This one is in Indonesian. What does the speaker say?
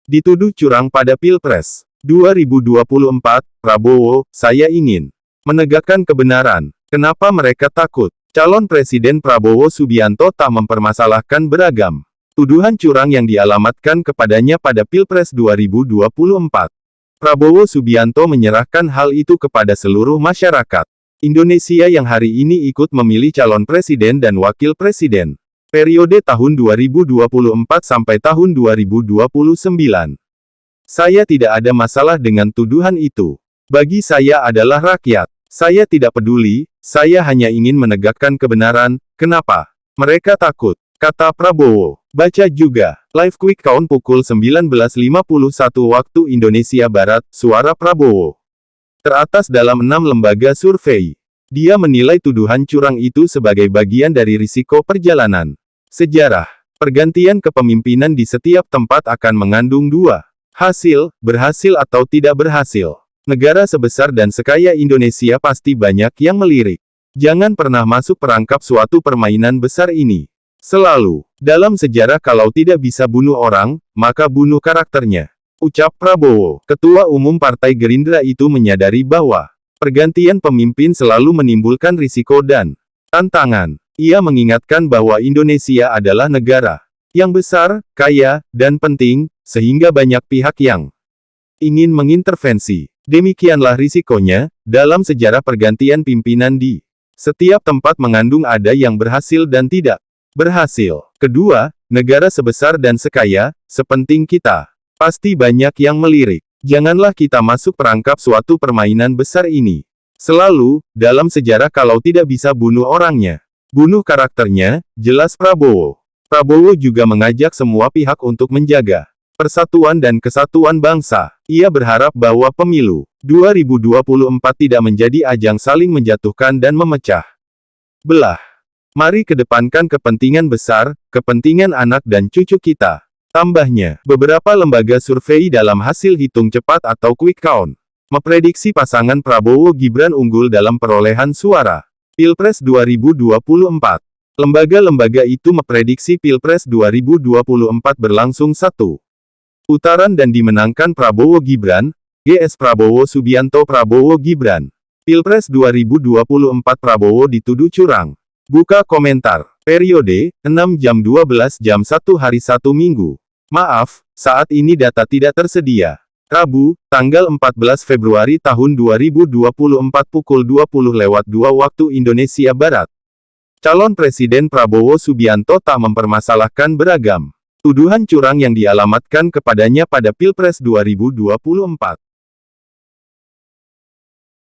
Dituduh curang pada Pilpres 2024, Prabowo, saya ingin menegakkan kebenaran. Kenapa mereka takut? Calon Presiden Prabowo Subianto tak mempermasalahkan beragam tuduhan curang yang dialamatkan kepadanya pada Pilpres 2024. Prabowo Subianto menyerahkan hal itu kepada seluruh masyarakat Indonesia yang hari ini ikut memilih calon presiden dan wakil presiden periode tahun 2024 sampai tahun 2029. Saya tidak ada masalah dengan tuduhan itu. Bagi saya adalah rakyat. Saya tidak peduli, saya hanya ingin menegakkan kebenaran. Kenapa mereka takut? Kata Prabowo. Baca juga. Live Quick Count pukul 19.51 waktu Indonesia Barat, suara Prabowo. Teratas dalam 6 lembaga survei. Dia menilai tuduhan curang itu sebagai bagian dari risiko perjalanan sejarah. Pergantian kepemimpinan di setiap tempat akan mengandung dua hasil, berhasil atau tidak berhasil. Negara sebesar dan sekaya Indonesia pasti banyak yang melirik. Jangan pernah masuk perangkap suatu permainan besar ini. Selalu, dalam sejarah kalau tidak bisa bunuh orang, maka bunuh karakternya. Ucap Prabowo. Ketua Umum Partai Gerindra itu menyadari bahwa pergantian pemimpin selalu menimbulkan risiko dan tantangan. Ia mengingatkan bahwa Indonesia adalah negara yang besar, kaya, dan penting, sehingga banyak pihak yang ingin mengintervensi. Demikianlah risikonya, dalam sejarah pergantian pimpinan di setiap tempat mengandung ada yang berhasil dan tidak berhasil. Kedua, negara sebesar dan sekaya, sepenting kita, pasti banyak yang melirik. Janganlah kita masuk perangkap suatu permainan besar ini. Selalu, dalam sejarah kalau tidak bisa bunuh orangnya, bunuh karakternya, jelas Prabowo. Prabowo juga mengajak semua pihak untuk menjaga persatuan dan kesatuan bangsa. Ia berharap bahwa pemilu 2024 tidak menjadi ajang saling menjatuhkan dan memecah belah. Mari kedepankan kepentingan besar, kepentingan anak dan cucu kita. Tambahnya, beberapa lembaga survei dalam hasil hitung cepat atau quick count memprediksi pasangan Prabowo-Gibran unggul dalam perolehan suara Pilpres 2024. Lembaga-lembaga itu memprediksi Pilpres 2024 berlangsung satu putaran dan dimenangkan Prabowo-Gibran, GS Prabowo Subianto Prabowo-Gibran. Pilpres 2024 Prabowo dituduh curang. Buka komentar. Periode, 6 jam 12 jam 1 hari 1 minggu. Maaf, saat ini data tidak tersedia. Rabu, tanggal 14 Februari tahun 2024 pukul 20.02 waktu Indonesia Barat. Calon Presiden Prabowo Subianto tak mempermasalahkan beragam tuduhan curang yang dialamatkan kepadanya pada Pilpres 2024.